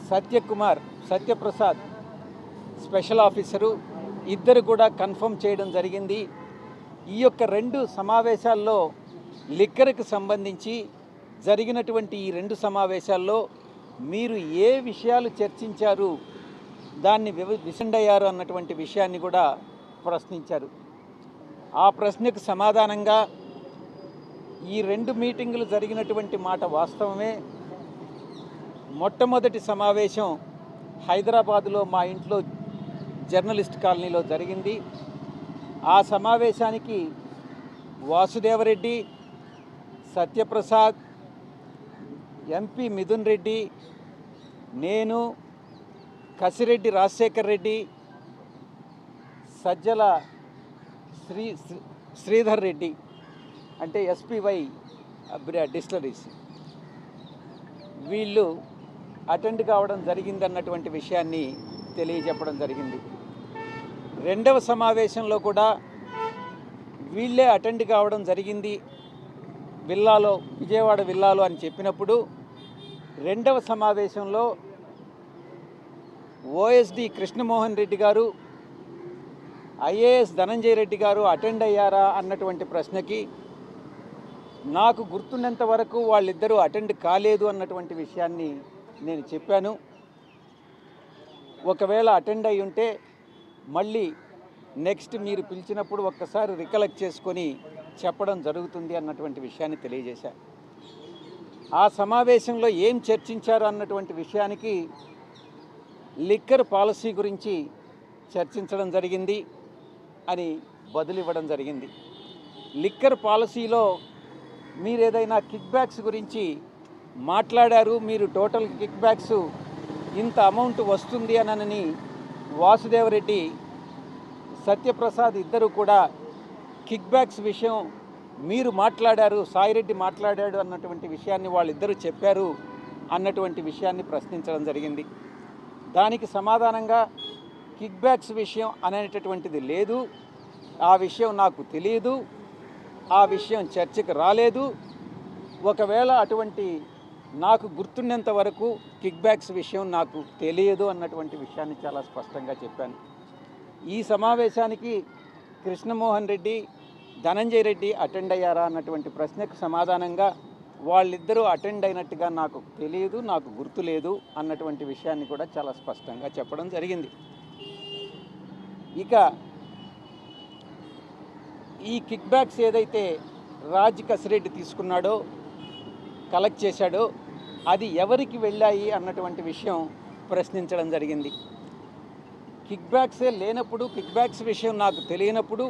Satyakumar, Satyaprasad special officer ఇద్దరు కూడా confirm చేయడం జరిగింది. ఈ యొక్క 2 సమావేశాల్లో లిక్కర్కి సంబంధించి జరిగినటువంటి ఈ 2 సమావేశాల్లో మీరు ఏ విషయాలు చర్చించారు, దాన్ని విసండయ్యారు అన్నటువంటి విషయాన్ని కూడా ప్రశ్నించారు. ఆ ప్రశ్నకు సమాధానంగా ఈ 2 మీటింగులు జరిగినటువంటి మాట వాస్తవమే. మొట్టమొదటి సమావేశం హైదరాబాదులో మా ఇంట్లో జర్నలిస్ట్ కాలనీలో జరిగింది. ఆ సమావేశానికి వాసుదేవరెడ్డి, సత్యప్రసాద్, ఎంపీ మిథున్ రెడ్డి, నేను, కసిరెడ్డి రాజశేఖర్ రెడ్డి, సజ్జల శ్రీధర్ రెడ్డి అంటే ఎస్పీవై డిస్టిలరీస్ వీళ్ళు అటెండ్ కావడం జరిగిందన్నటువంటి విషయాన్ని తెలియజెప్పడం జరిగింది. 2వ సమావేశంలో కూడా వీళ్ళే అటెండ్ కావడం జరిగింది విల్లాలో, విజయవాడ విల్లాలో అని చెప్పినప్పుడు 2వ సమావేశంలో ఓఎస్డి కృష్ణమోహన్ రెడ్డి గారు, ఐఏఎస్ ధనంజయ రెడ్డి గారు అటెండ్ అయ్యారా అన్నటువంటి ప్రశ్నకి నాకు గుర్తున్నంత వరకు వాళ్ళిద్దరూ అటెండ్ కాలేదు అన్నటువంటి విషయాన్ని నేను చెప్పాను. ఒకవేళ అటెండ్ అయి ఉంటే మళ్ళీ నెక్స్ట్ మీరు పిలిచినప్పుడు ఒక్కసారి రికలెక్ట్ చేసుకొని చెప్పడం జరుగుతుంది అన్నటువంటి విషయాన్ని తెలియజేశాను. ఆ సమావేశంలో ఏం చర్చించారు అన్నటువంటి విషయానికి లిక్కర్ పాలసీ గురించి చర్చించడం జరిగింది అని బదులు ఇవ్వడం జరిగింది. లిక్కర్ పాలసీలో మీరు ఏదైనా కిక్ బ్యాక్స్ గురించి మాట్లాడారు, మీరు టోటల్ కిక్ బ్యాక్స్ ఇంత అమౌంట్ వస్తుంది అనని వాసుదేవరెడ్డి, సత్యప్రసాద్ ఇద్దరు కూడా కిక్ బ్యాక్స్ విషయం మీరు మాట్లాడారు, సాయిరెడ్డి మాట్లాడాడు అన్నటువంటి విషయాన్ని వాళ్ళిద్దరూ చెప్పారు అన్నటువంటి విషయాన్ని ప్రశ్నించడం జరిగింది. దానికి సమాధానంగా కిక్ బ్యాక్స్ విషయం అనేటటువంటిది లేదు, ఆ విషయం నాకు తెలియదు, ఆ విషయం చర్చకు రాలేదు, ఒకవేళ అటువంటి నాకు గుర్తున్నంత వరకు కిక్ బ్యాక్స్ విషయం నాకు తెలియదు అన్నటువంటి విషయాన్ని చాలా స్పష్టంగా చెప్పాను. ఈ సమావేశానికి కృష్ణమోహన్ రెడ్డి, ధనంజయ రెడ్డి అటెండ్ అయ్యారా అన్నటువంటి ప్రశ్నకు సమాధానంగా వాళ్ళిద్దరూ అటెండ్ అయినట్టుగా నాకు తెలియదు, నాకు గుర్తులేదు అన్నటువంటి విషయాన్ని కూడా చాలా స్పష్టంగా చెప్పడం జరిగింది. ఇక ఈ కిక్ బ్యాక్స్ ఏదైతే రాజ్ కసిరెడ్డి తీసుకున్నాడో, కలెక్ట్ చేశాడో అది ఎవరికి వెళ్ళాయి అన్నటువంటి విషయం ప్రశ్నించడం జరిగింది. కిక్ బ్యాక్సే లేనప్పుడు, కిక్ బ్యాక్స్ విషయం నాకు తెలియనప్పుడు